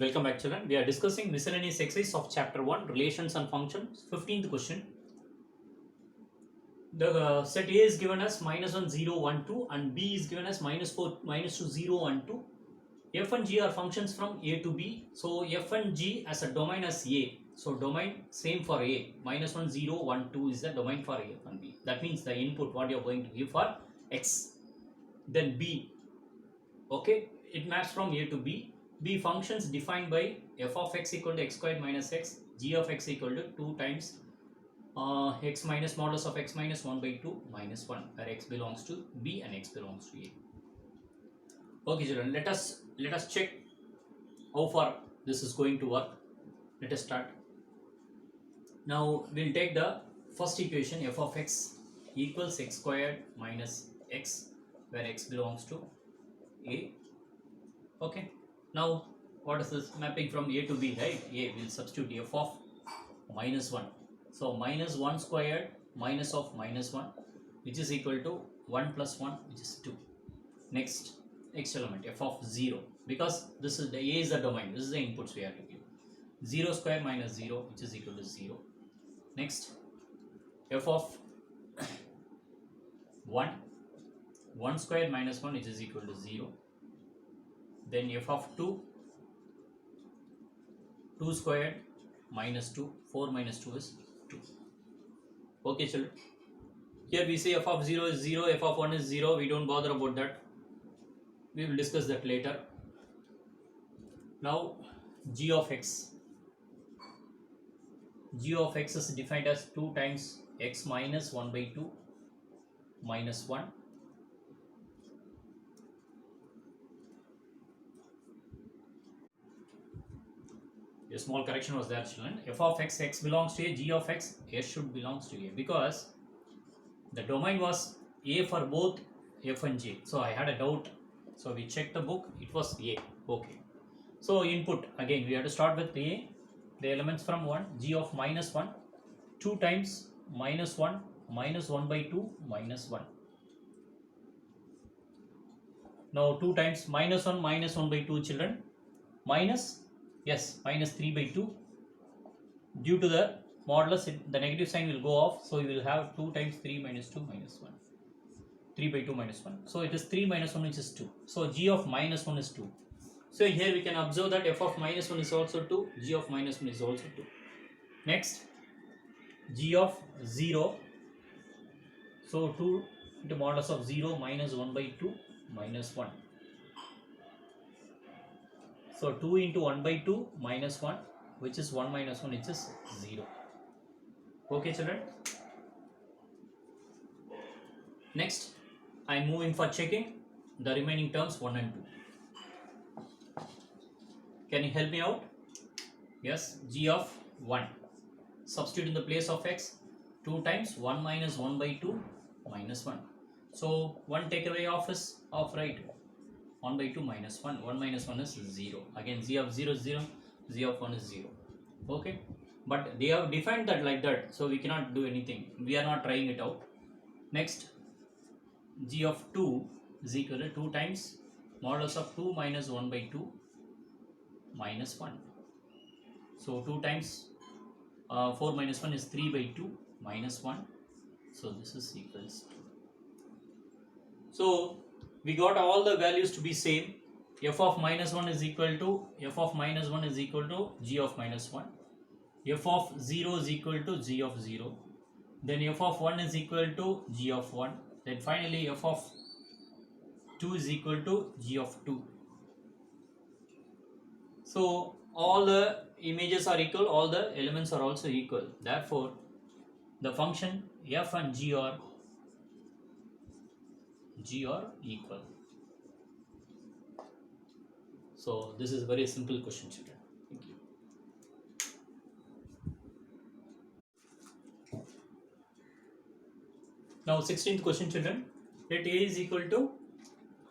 Welcome back, children. We are discussing miscellaneous exercise of chapter 1, relations and functions. 15th question. The set A is given as minus 1, 0, 1, 2 and B is given as minus 4, minus 2, 0, 1, 2. F and G are functions from A to B. So F and G as a domain as A. So domain same for A. Minus 1, 0, 1, 2 is the domain for A and B. That means the input what you are going to give for X. Then B. Okay, it maps from A to B. B functions defined by f of x equal to x squared minus x, g of x equal to 2 times x minus modulus of x minus 1 by 2 minus 1, where x belongs to B and x belongs to A. Okay, children, let us check how far this is going to work. Let us start. Now we'll take the first equation, f of x equals x squared minus x, where x belongs to A. Okay. Now, what is this mapping from A to B, right? A will substitute f of minus 1. So, minus 1 squared minus of minus 1, which is equal to 1 plus 1, which is 2. Next element, f of 0. Because this is the A is the domain, this is the inputs we are giving. 0 square minus 0, which is equal to 0. Next, f of 1. 1 square minus 1, which is equal to 0. Then f of 2, 2 squared minus 2, 4 minus 2 is 2. Okay, children. Here we say f of 0 is 0, f of 1 is 0. We don't bother about that. We will discuss that later. Now, g of x. G of x is defined as 2 times x minus 1 by 2 minus 1. A small correction was there, children. F of x, x belongs to A, g of x, s should belongs to A, because the domain was A for both f and g. So I had a doubt. So we checked the book, it was A. Okay. So input, again we have to start with A, the elements from 1, g of minus 1, 2 times minus 1 by 2 minus 1. Now 2 times minus 1 by 2, children, minus, yes, minus 3 by 2. Due to the modulus, the negative sign will go off. So you will have 2 times 3 minus 2 minus 1. 3 by 2 minus 1. So it is 3 minus 1, which is 2. So g of minus 1 is 2. So here we can observe that f of minus 1 is also 2. G of minus 1 is also 2. Next, g of 0. So 2 into modulus of 0 minus 1 by 2 minus 1. So 2 into 1 by 2 minus 1, which is 1 minus 1, which is 0. Okay, children. Next, I am moving for checking the remaining terms 1 and 2. Can you help me out? Yes, g of 1. Substitute in the place of x, 2 times 1 minus 1 by 2 minus 1. So 1 take away off is off, right? 1 by 2 minus 1, 1 minus 1 is 0. Again, z of 0 is 0, z of 1 is 0. Okay, but they have defined that like that, so we cannot do anything. We are not trying it out. Next, g of 2 is equal to 2 times modulus of 2 minus 1 by 2 minus 1. So 2 times 4 minus 1 is 3 by 2 minus 1. So this is equals to. So we got all the values to be same. F of minus 1 is equal to g of minus 1. F of 0 is equal to g of 0. Then f of 1 is equal to g of 1. Then finally f of 2 is equal to g of 2. So all the images are equal, all the elements are also equal. Therefore, the function f and g are equal. So this is very simple question, children. Thank you. Now 16th question, children. Let A is equal to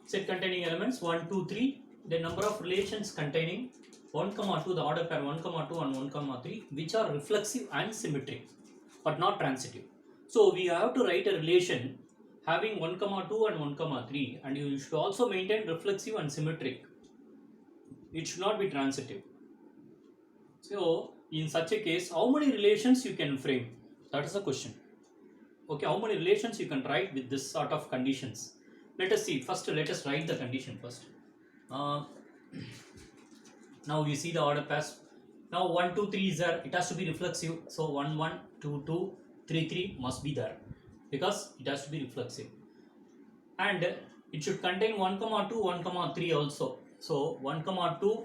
set containing elements 1, 2, 3. The number of relations containing 1, 2, the order pair 1, 2 and 1, 3, which are reflexive and symmetric but not transitive. So we have to write a relation having 1, 2 and 1, 3, and you should also maintain reflexive and symmetric. It should not be transitive. So in such a case, how many relations you can frame? That is the question. Okay, how many relations you can write with this sort of conditions? Let us see. First, let us write the condition first. Uh, now you see the order pass. Now 1, 2, 3 is there. It has to be reflexive. So 1, 1, 2, 2, 3, 3 must be there because it has to be reflexive. And it should contain 1, 2, 1, 3 also. So 1, 2,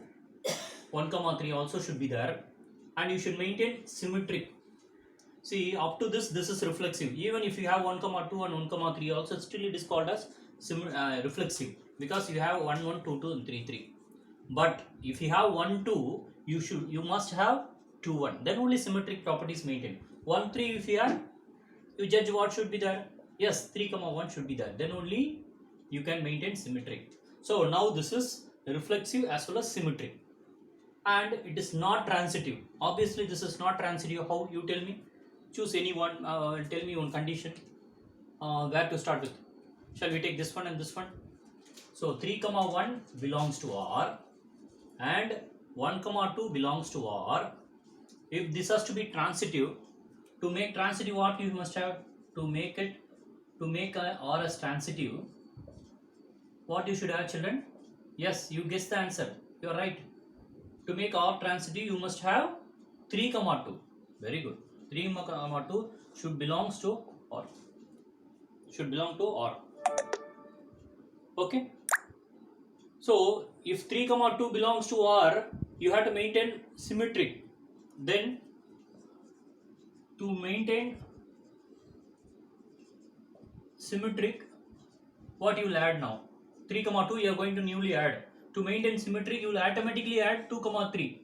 1, 3 also should be there. And you should maintain symmetric. See, up to this is reflexive. Even if you have 1, 2 and 1, 3 also, still it is called as reflexive because you have 1, 1, 2, 2 and 3, 3. But if you have 1, 2, you must have 2, 1. Then only symmetric properties maintained. 1, 3 if you have, you judge what should be there. Yes, 3, 1 should be there. Then only you can maintain symmetric. So now this is reflexive as well as symmetric. And it is not transitive. Obviously, this is not transitive. How? You tell me. Choose any one. Tell me one condition. Where to start with? Shall we take this one and this one? So 3, 1 belongs to R, and 1, 2 belongs to R. If this has to be transitive, to make transitive, what you must have to make R as transitive? What you should have, children? Yes, you guessed the answer. You are right. To make R transitive, you must have 3, 2. Very good. 3, 2 should belongs to R. Should belong to R. Okay. So if 3, 2 belongs to R, you have to maintain symmetric. Then to maintain symmetric, what you will add now? 3, 2 you are going to newly add. To maintain symmetric, you will automatically add 2, 3.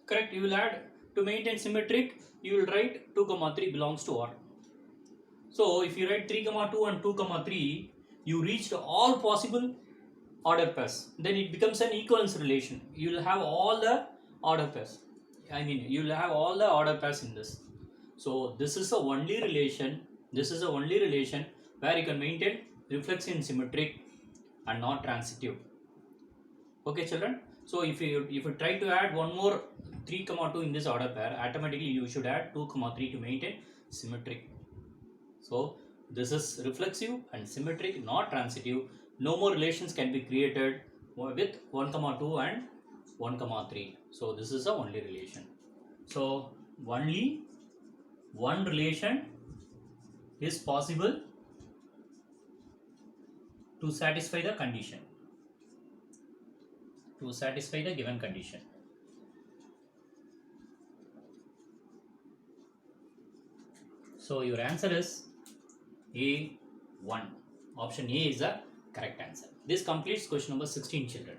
Correct? You will add, to maintain symmetric, you will write 2, 3 belongs to R. So if you write 3, 2 and 2, 3, you reached all possible order pairs. Then it becomes an equivalence relation. You will have all the order pairs. You will have all the order pairs in this. So this is the only relation. This is the only relation where you can maintain reflexive and symmetric and not transitive. Okay, children. So if you try to add one more 3, 2 in this order pair, automatically you should add 2, 3 to maintain symmetric. So this is reflexive and symmetric, not transitive. No more relations can be created with 1, 2 and 1, 3. So this is the only relation. So only one relation is possible to satisfy the condition. To satisfy the given condition. So your answer is A1. Option A is the correct answer. This completes question number 16, children.